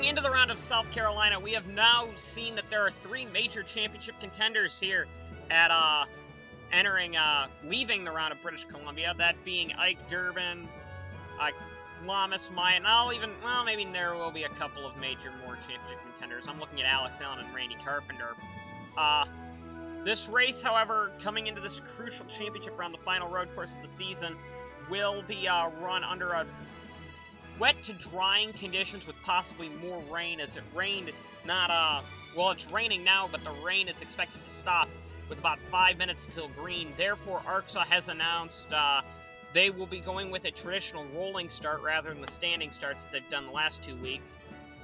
Going into the round of South Carolina, we have now seen that there are 3 major championship contenders here at, leaving the round of British Columbia, that being Ike Durbin, Lamas, Maya, and maybe there will be a couple of more championship contenders. I'm looking at Alex Allen and Randy Carpenter. This race, however, coming into this crucial championship round, the final road course of the season, will be run under wet to drying conditions with possibly more rain, as it rained it's raining now, but the rain is expected to stop with about 5 minutes till green. Therefore, ARCSOA has announced they will be going with a traditional rolling start rather than the standing starts that they've done the last 2 weeks,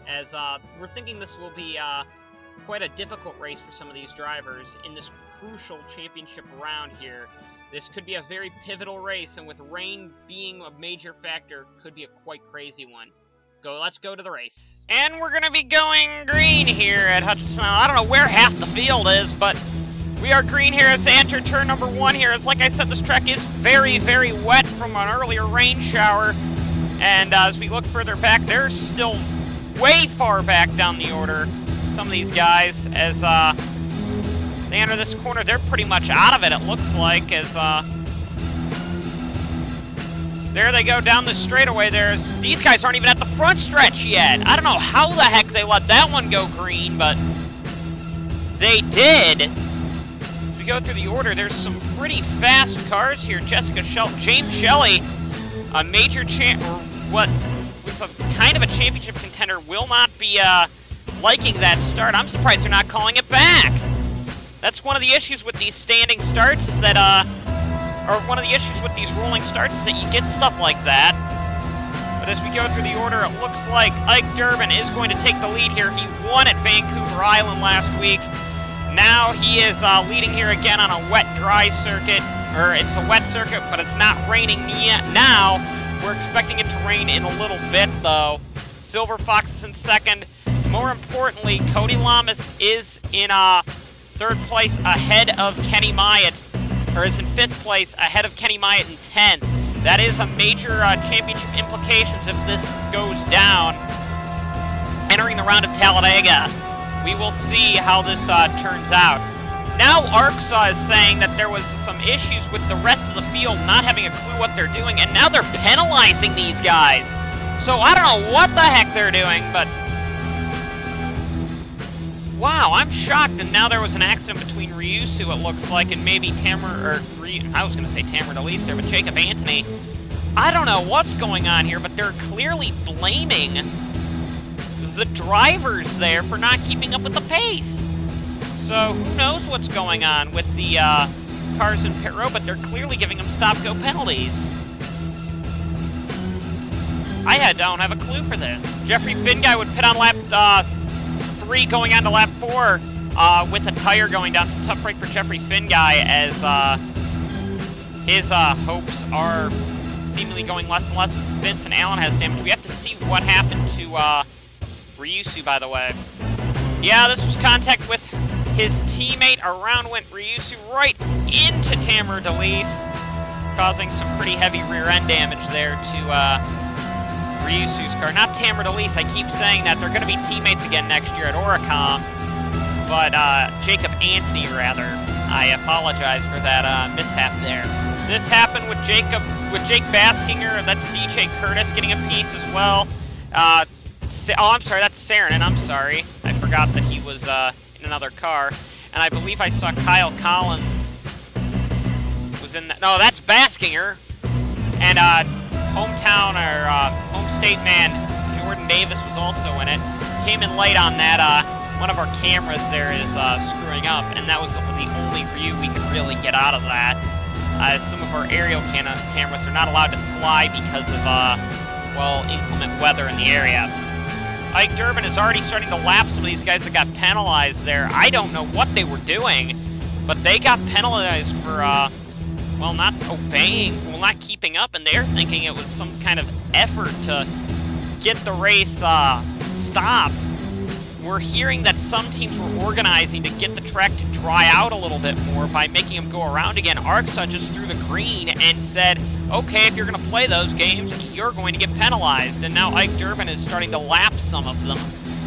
as we're thinking this will be quite a difficult race for some of these drivers in this crucial championship round here. This could be a very pivotal race, and with rain being a major factor, could be a quite crazy one. Let's go to the race. And we're going to be going green here at Hutchinson Island. I don't know where half the field is, but we are green here as they enter turn number 1 here. As like I said, this track is very, very wet from an earlier rain shower. And as we look further back, they're still way far back down the order. Some of these guys, as they enter this corner, they're pretty much out of it, it looks like, as there they go down the straightaway. These guys aren't even at the front stretch yet. I don't know how the heck they let that one go green, but they did. As we go through the order, there's some pretty fast cars here. James Shelley, a major was a kind of a championship contender, will not be liking that start. I'm surprised they're not calling it back. That's one of the issues with these standing starts, is that, or one of the issues with these rolling starts is that you get stuff like that. But as we go through the order, it looks like Ike Durbin is going to take the lead here. He won at Vancouver Island last week. Now he is leading here again on a wet, dry circuit. Or it's a wet circuit, but it's not raining yet now. We're expecting it to rain in a little bit, though. Silver Fox is in second. More importantly, Cody Lamas is in 3rd place ahead of Kenny Myatt, or is in 5th place ahead of Kenny Myatt in 10th. That is a major championship implications if this goes down. Entering the round of Talladega, we will see how this turns out. Now ARCSOA is saying that there was some issues with the rest of the field not having a clue what they're doing, and now they're penalizing these guys. So I don't know what the heck they're doing, but wow, I'm shocked. And now there was an accident between Ryusu, it looks like, and maybe I was going to say Tamara DeLise there, but Jacob Anthony. I don't know what's going on here, but they're clearly blaming the drivers there for not keeping up with the pace. So who knows what's going on with the cars in pit row, but they're clearly giving them stop-go penalties. I don't have a clue for this. Jeffrey Finguy would pit on lap 3 going on to lap 4 with a tire going down. It's a tough break for Jeffrey Finguy, as his hopes are seemingly going less and less as Vincent Allen has damage. We have to see what happened to Ryusu, by the way. Yeah, this was contact with his teammate. Around went Ryusu right into Tamara DeLise, causing some pretty heavy rear-end damage there to Ryusu's car. Not Tamara DeLise, I keep saying that. They're going to be teammates again next year at Oricom, but Jacob Anthony, rather. I apologize for that mishap there. This happened with Jake Baskinger. That's DJ Curtis getting a piece as well. Oh, I'm sorry, that's Saarinen. I'm sorry. I forgot that he was in another car. And I believe I saw Kyle Collins was in that. No, that's Baskinger. And hometown or home state man Jordan Davis was also in it. Came in late on that. One of our cameras there is screwing up, and that was the only view we could really get out of that. Some of our aerial cameras are not allowed to fly because of, well, inclement weather in the area. Ike Durbin is already starting to lap some of these guys that got penalized there. I don't know what they were doing, but they got penalized for, well, not obeying, well, not keeping up, and they're thinking it was some kind of effort to get the race stopped. We're hearing that some teams were organizing to get the track to dry out a little bit more by making them go around again. ARCSOA just threw the green and said, okay, if you're going to play those games, you're going to get penalized. And now Ike Durbin is starting to lap some of them.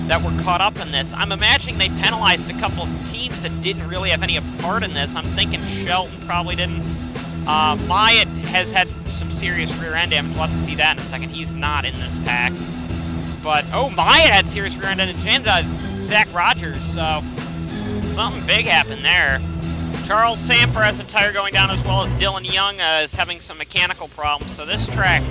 that were caught up in this. I'm imagining they penalized a couple of teams that didn't really have any part in this. I'm thinking Shelton probably didn't. Myatt has had some serious rear end damage. We'll have to see that in a second. He's not in this pack. But, oh, Myatt had serious rear end damage, and Zach Rogers, so something big happened there. Charles Samper has a tire going down, as well as Dylan Young is having some mechanical problems. So this track,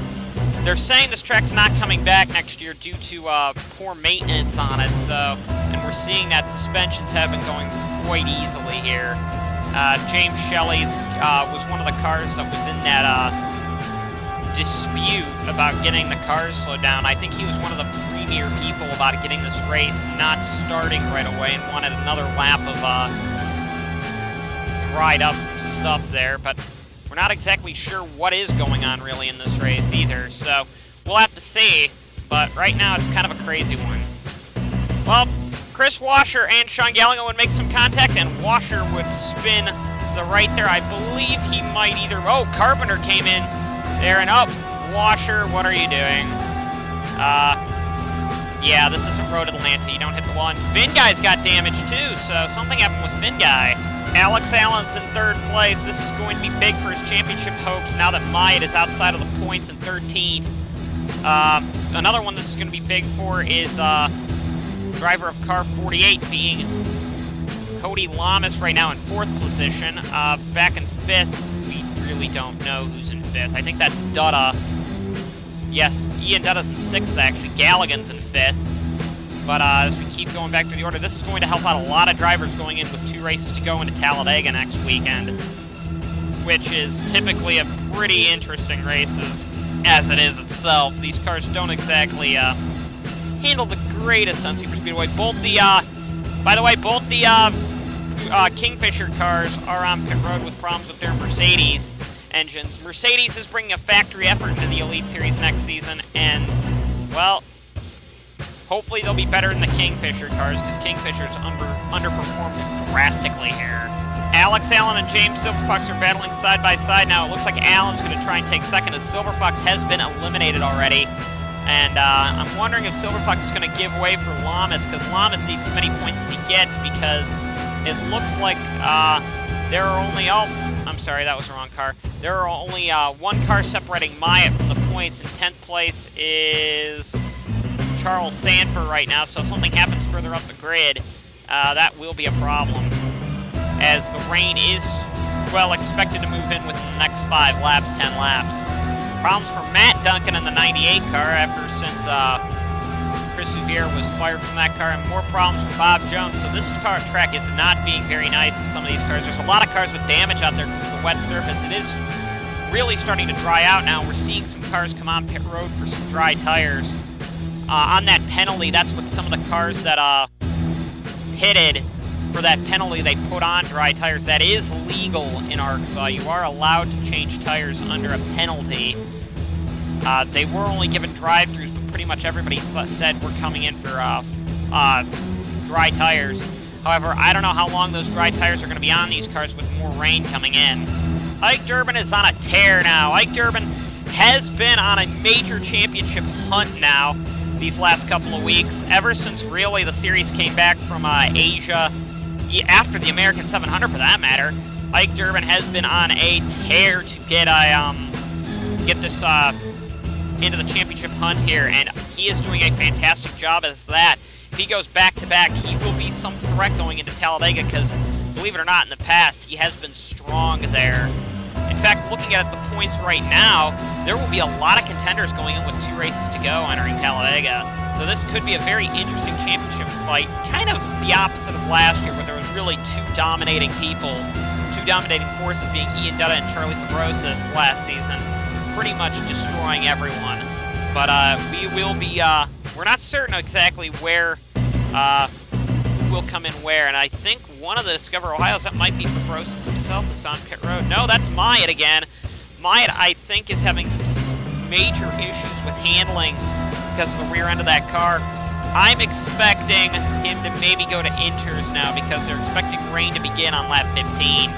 they're saying this track's not coming back next year due to poor maintenance on it. So, and we're seeing that suspensions have been going quite easily here. James Shelley's was one of the cars that was in that dispute about getting the cars slowed down. I think he was one of the premier people about getting this race not starting right away and wanted another lap of dried up stuff there, but we're not exactly sure what is going on really in this race either, so we'll have to see, but right now it's kind of a crazy one. Well, Chris Washer and Sean Gallagher would make some contact, and Washer would spin to the right there. I believe he might either... Oh, Carpenter came in there, and oh, Washer, what are you doing? Yeah, this isn't Road Atlanta. You don't hit the wall. And Finn Guy's got damage too, so something happened with Finn Guy. Alex Allen's in third place. This is going to be big for his championship hopes now that Myatt is outside of the points in 13th. Another one this is going to be big for is driver of car 48 being Cody Lamas right now in 4th position. Back in 5th, we really don't know who's in 5th. I think that's Dutta. Yes, Ian Dutta's in 6th actually. Galligan's in 5th. But as we keep going back to the order, this is going to help out a lot of drivers going in with 2 races to go into Talladega next weekend, which is typically a pretty interesting race as it is itself. These cars don't exactly handle the greatest on Superspeedway. By the way, both the Kingfisher cars are on pit road with problems with their Mercedes engines. Mercedes is bringing a factory effort into the Elite Series next season, and, well, hopefully they'll be better than the Kingfisher cars, because Kingfisher's underperformed drastically here. Alex Allen and James Silverfox are battling side by side now. It looks like Allen's going to try and take second, as Silverfox has been eliminated already. And I'm wondering if Silverfox is going to give way for Lamas, because Lamas needs as many points as he gets, because it looks like there are only... Oh, I'm sorry, that was the wrong car. There are only one car separating Myatt from the points. In 10th place is Charles Sanford right now, so if something happens further up the grid, that will be a problem, as the rain is, well, expected to move in within the next 5 laps, 10 laps. Problems for Matt Duncan in the 98 car since Chris Huvier was fired from that car, and more problems for Bob Jones. So this track is not being very nice to some of these cars. There's a lot of cars with damage out there because of the wet surface. It is really starting to dry out now. We're seeing some cars come on pit road for some dry tires. On that penalty, that's what some of the cars that pitted for that penalty, they put on dry tires. That is legal in ARCSOA. You are allowed to change tires under a penalty. They were only given drive-thrus, but pretty much everybody said we're coming in for dry tires. However, I don't know how long those dry tires are going to be on these cars with more rain coming in. Ike Durbin is on a tear now. Ike Durbin has been on a major championship hunt now these last couple of weeks, ever since really the series came back from Asia, after the American 700 for that matter. Ike Durbin has been on a tear to get this into the championship hunt here, and he is doing a fantastic job as that. If he goes back-to-back, he will be some threat going into Talladega, because, believe it or not, in the past, he has been strong there. In fact, looking at the points right now, there will be a lot of contenders going in with 2 races to go entering Talladega. So this could be a very interesting championship fight, kind of the opposite of last year, where there was really 2 dominating forces being Ian Dutta and Charlie Fabrosis last season, pretty much destroying everyone. But we will be, we're not certain exactly where who will come in where, and I think one of the Discover Ohios, that might be Fabrosis himself, is on pit road. No, that's Myatt again. Myatt, I think, is having some major issues with handling because of the rear end of that car. I'm expecting him to maybe go to inters now, because they're expecting rain to begin on lap 15.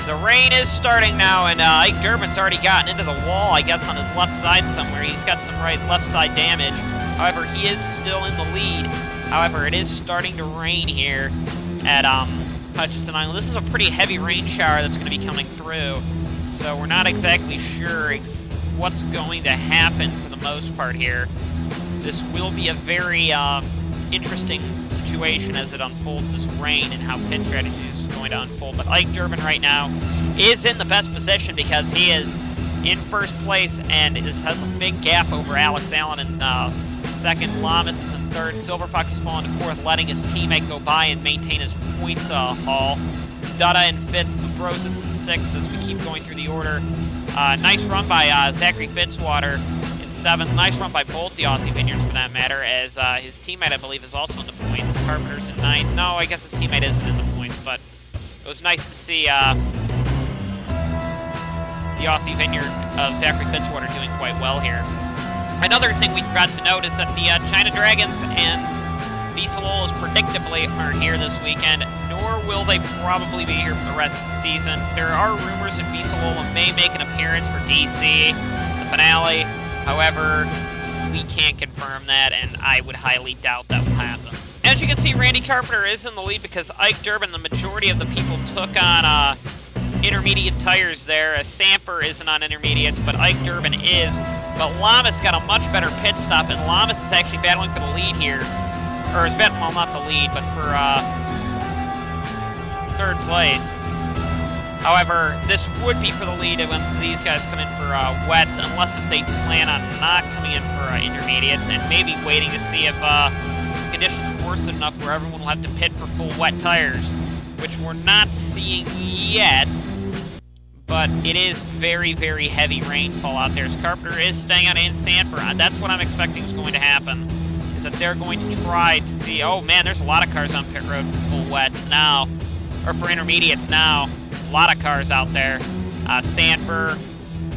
The rain is starting now, and Ike Durbin's already gotten into the wall, I guess, on his left side somewhere. He's got some left side damage. However, he is still in the lead. However, it is starting to rain here at Hutchinson Island. This is a pretty heavy rain shower that's going to be coming through, so we're not exactly sure what's going to happen for the most part here. This will be a very interesting situation as it unfolds, this rain, and how pit strategy is going to unfold. But Ike Durbin right now is in the best position because he is in first place and has a big gap over Alex Allen in second. Lamas is in third. Silver Fox is falling to fourth, letting his teammate go by and maintain his points haul. Dutta in fifth, Fabrosis in sixth as we keep going through the order. Nice run by Zachary Fitzwater in seventh. Nice run by both the Aussie Vineyards, for that matter, as his teammate, I believe, is also in the points. Carpenter's in ninth. No, I guess his teammate isn't in the points, but it was nice to see the Aussie Vineyard of Zachary Fitzwater doing quite well here. Another thing we forgot to note is that the China Dragons and Vizsla predictably aren't here this weekend, nor will they probably be here for the rest of the season. There are rumors that Vizsla may make an appearance for DC, the finale. However, we can't confirm that, and I would highly doubt that will happen. As you can see, Randy Carpenter is in the lead because Ike Durbin, the majority of the people, took on intermediate tires there. Sanford isn't on intermediates, but Ike Durbin is. But Lamas got a much better pit stop, and Lamas is actually battling for the lead here. Or is battling, well, not the lead, but for third place. However, this would be for the lead once these guys come in for wets, unless if they plan on not coming in for intermediates and maybe waiting to see if conditions worsen enough where everyone will have to pit for full wet tires, which we're not seeing yet. But it is very, very heavy rainfall out there. As Carpenter is staying out in Sanford. That's what I'm expecting is going to happen, is that they're going to try to see, oh man, there's a lot of cars on pit road for full wets now, or for intermediates now. A lot of cars out there. Sanford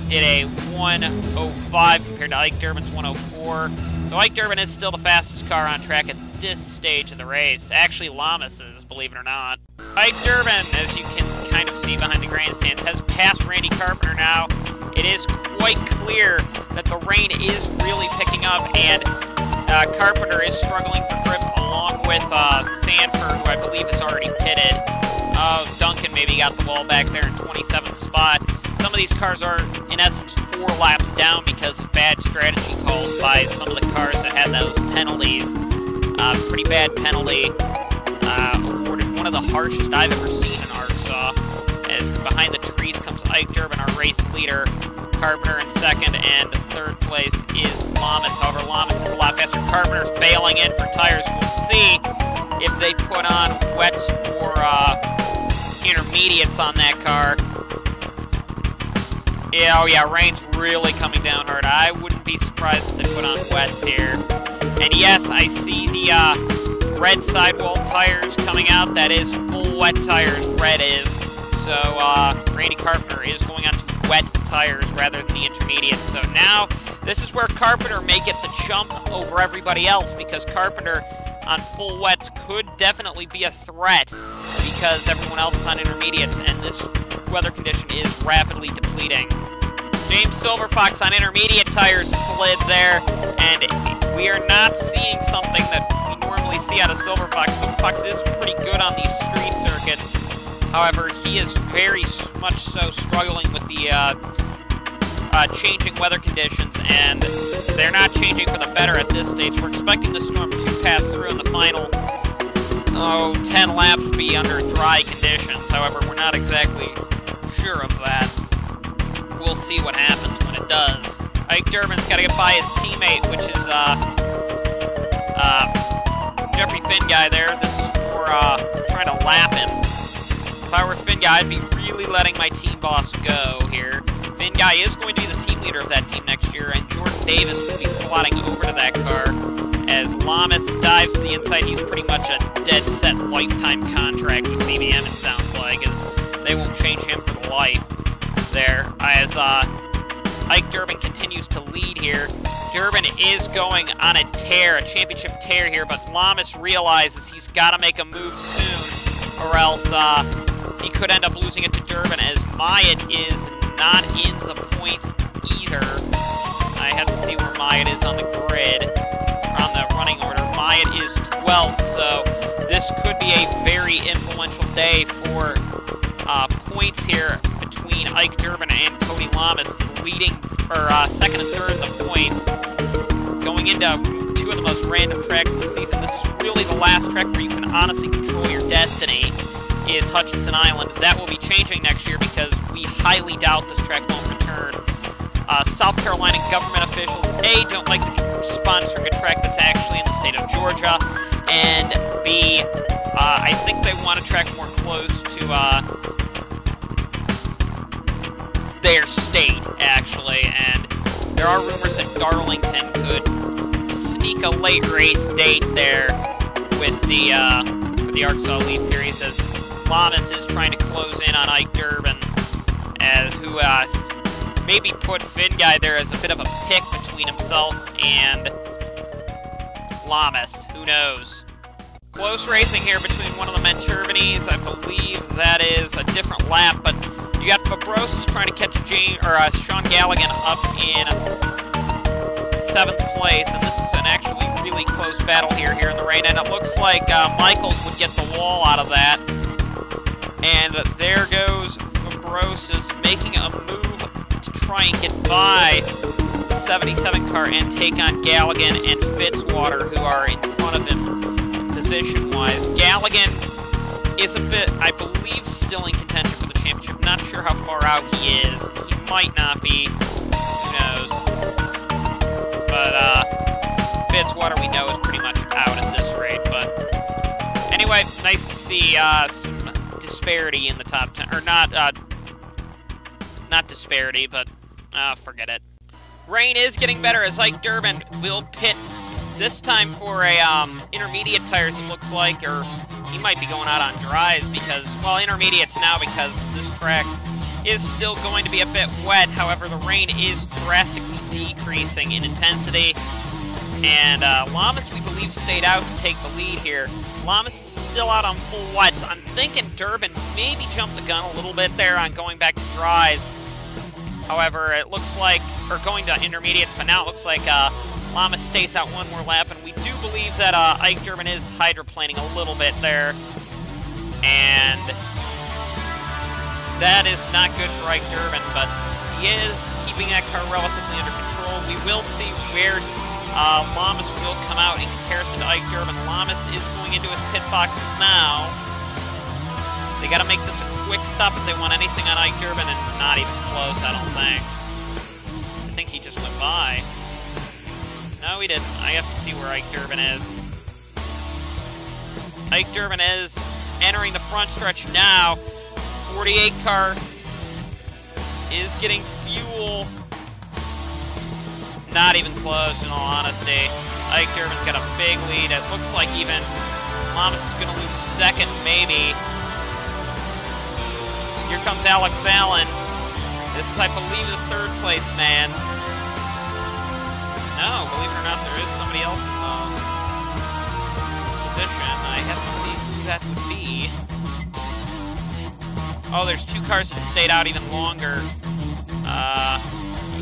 did a 105 compared to Ike Durbin's 104. So Ike Durbin is still the fastest car on track at this stage of the race. Actually, Lamas is, believe it or not. Ike Durbin, as you can kind of see behind the grandstands, has passed Randy Carpenter now. It is quite clear that the rain is really picking up, and Carpenter is struggling for grip along with Sanford, who I believe is already pitted. Duncan maybe got the ball back there in 27th spot. Some of these cars are, in essence, 4 laps down because of bad strategy calls by some of the cars that had those penalties. Pretty bad penalty. Awarded one of the harshest I've ever seen in ARCSOA. As behind the trees comes Ike Durbin, our race leader. Carpenter in second, and third place is Lamas. However, Lamas is a lot faster. Carpenter's bailing in for tires. We'll see if they put on wets or intermediates on that car. Yeah, oh yeah, rain's really coming down hard. I wouldn't be surprised if they put on wets here. And yes, I see the red sidewall tires coming out. That is full wet tires, red is. So Randy Carpenter is going on to wet tires rather than the intermediates. So now, this is where Carpenter may get the jump over everybody else, because Carpenter on full wets could definitely be a threat because everyone else is on intermediates, and this weather condition is rapidly depleting. James Silverfox on intermediate tires slid there, and we are not seeing something that we normally see out of Silverfox. Silverfox is pretty good on these street circuits. However, he is very much so struggling with the changing weather conditions, and they're not changing for the better at this stage. We're expecting the storm to pass through in the final 10 laps to be under dry conditions. However, we're not exactly sure of that. We'll see what happens when it does. Ike Durbin's got to get by his teammate, which is Jeffrey Finn guy there. This is for trying to lap him. If I were Finn guy, I'd be really letting my team boss go here. Finn guy is going to be the team leader of that team next year, and Jordan Davis will be slotting over to that car. As Lamas dives to the inside, he's pretty much a dead-set lifetime contract with CBM, it sounds like, as they won't change him for the life there. As Ike Durbin continues to lead here. Durbin is going on a tear, a championship tear here, but Lamas realizes he's got to make a move soon, or else he could end up losing it to Durbin, as Myatt is not in the points either. I have to see where Myatt is on the grid. Myatt is 12th, so this could be a very influential day for points here between Ike Durbin and Cody Lamas, leading, or second and third in the points. Going into two of the most random tracks of the season, this is really the last track where you can honestly control your destiny, is Hutchinson Island. That will be changing next year because we highly doubt this track won't return. South Carolina government officials, A, don't like to sponsor a track that's actually in the state of Georgia, and B, I think they want a track more close to their state, actually, and there are rumors that Darlington could sneak a late race date there with the ARCSOA Elite Series, as Lamas is trying to close in on Ike Durbin, as who maybe put Finn Guy there as a bit of a pick between himself and Lamas. Who knows? Close racing here between one of the Manturbinis. I believe that is a different lap, but you got Fabrosis trying to catch Sean Galligan up in 7th place, and this is an actually really close battle here in the rain, and it looks like Michaels would get the wall out of that. And there goes Fabrosis making a move to try and get by the 77 car and take on Galligan and Fitzwater, who are in front of him position-wise. Galligan is a bit, I believe, still in contention for the championship. Not sure how far out he is. He might not be. Who knows? But Fitzwater, we know, is pretty much out at this rate. But anyway, nice to see some disparity in the top 10, or not disparity, but forget it. Rain is getting better as Ike Durbin will pit this time for a intermediate tires, it looks like, or he might be going out on dries because, well, intermediates now because this track is still going to be a bit wet. However, the rain is drastically decreasing in intensity, and Lamas, we believe, stayed out to take the lead here. Lamas is still out on full wets. I'm thinking Durbin maybe jumped the gun a little bit there on going back to dries. However, it looks like, or going to intermediates, but now it looks like Lamas stays out one more lap, and we do believe that Ike Durbin is hydroplaning a little bit there. And that is not good for Ike Durbin, but he is keeping that car relatively under control. We will see where Lamas will come out in comparison to Ike Durbin. Lamas is going into his pit box now. They got to make this a quick stop if they want anything on Ike Durbin, and not even close, I don't think. I think he just went by. No, he didn't. I have to see where Ike Durbin is. Ike Durbin is entering the front stretch now. 48 car is getting fuel. Not even close, in all honesty. Ike Durbin's got a big lead. It looks like even Lamas is going to lose second, maybe. Here comes Alex Allen. This is, I believe, the third place man. No, believe it or not, there is somebody else in the position. I have to see who that would be. Oh, there's two cars that stayed out even longer. As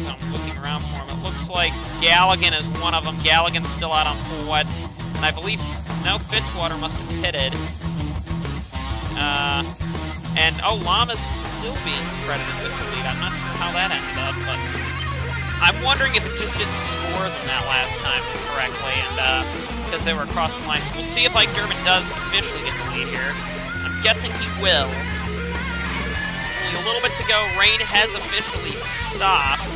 I'm looking around for him, it looks like Galligan is one of them. Galligan's still out on full wets. And I believe, no, Fitzwater must have pitted. And, oh, Lamas still being credited with the lead. I'm not sure how that ended up, but I'm wondering if it just didn't score them that last time correctly, and because they were across the line. So we'll see if Ike Durbin does officially get the lead here. I'm guessing he will. Only a little bit to go. Rain has officially stopped.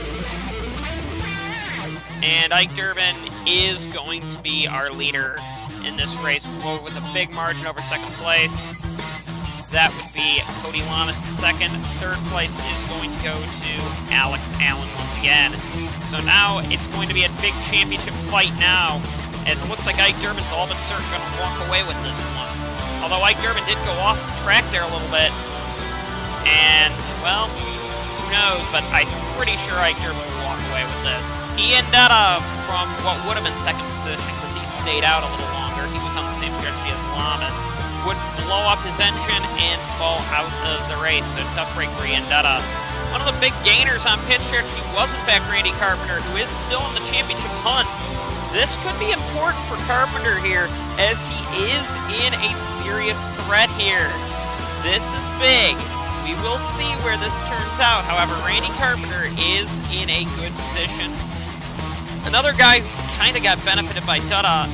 And Ike Durbin is going to be our leader in this race with a big margin over second place. That would be Cody Lamas in second. Third place is going to go to Alex Allen once again. So now it's going to be a big championship fight now, as it looks like Ike Durbin's all but certain going to walk away with this one. Although Ike Durbin did go off the track there a little bit. And, well, who knows, but I'm pretty sure Ike Durbin will walk away with this. Ian Dutta from what would have been second position, because he stayed out a little longer. He was on the same strategy as Lamas. Would blow up his engine and fall out of the race. So tough break for Ian Dutta. One of the big gainers on pit stretch, he was in fact Randy Carpenter, who is still in the championship hunt. This could be important for Carpenter here, as he is in a serious threat here. This is big. We will see where this turns out. However, Randy Carpenter is in a good position. Another guy who kind of got benefited by Dutta.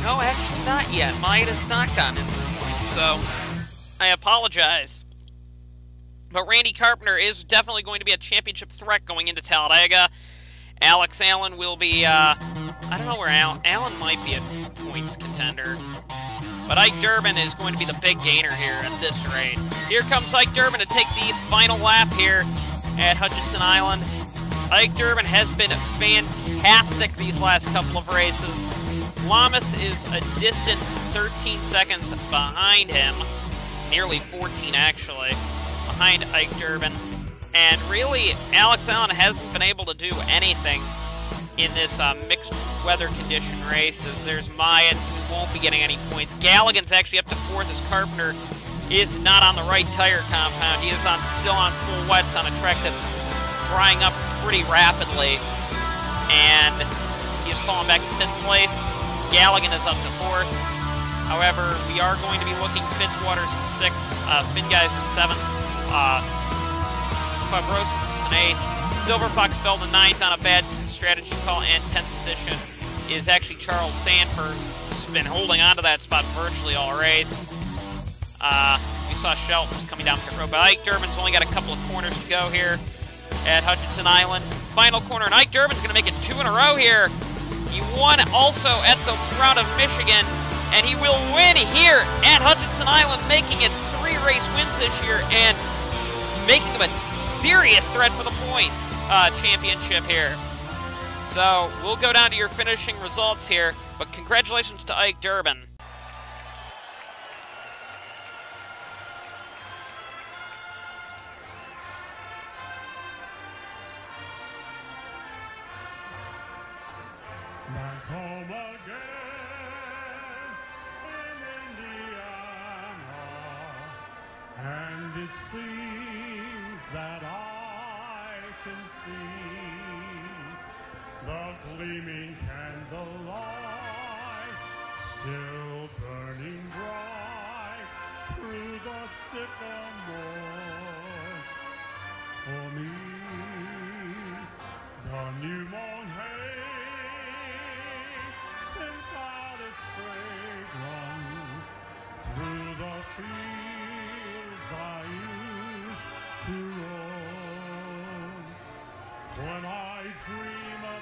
No, actually not yet. Might has not gotten into the points, so I apologize. But Randy Carpenter is definitely going to be a championship threat going into Talladega. Alex Allen will be, I don't know where Allen might be a points contender. But Ike Durbin is going to be the big gainer here at this rate. Here comes Ike Durbin to take the final lap here at Hutchinson Island. Ike Durbin has been fantastic these last couple of races. Lamas is a distant 13 seconds behind him. Nearly 14, actually, behind Ike Durbin. And really, Alex Allen hasn't been able to do anything in this mixed weather condition race, as there's Myatt, who won't be getting any points. Galligan's actually up to 4th, as Carpenter is not on the right tire compound. He is still on full wets on a track that's drying up pretty rapidly. And he has fallen back to 5th place. Galligan is up to 4th. However, we are going to be looking Fitzwaters in 6th, Finguy's in 7th, Fabrosis is in 8th, Silver Fox fell to 9th on a bad strategy call, and 10th position is actually Charles Sanford, who's been holding on to that spot virtually all race. We saw Shelton was coming down pit road, but Ike Durbin's only got a couple of corners to go here at Hutchinson Island. Final corner, and Ike Durbin's going to make it 2 in a row here. He won also at the round of Michigan, and he will win here at Hutchinson Island, making it 3 race wins this year and making him a serious threat for the points championship here. So we'll go down to your finishing results here, but congratulations to Ike Durbin. Back home again in Indiana, and it seems that I can see the gleaming candlelight still burning bright through the sycamores. For me, the new mown hay sends out its fragrance through the fields I used to roam. When I dream of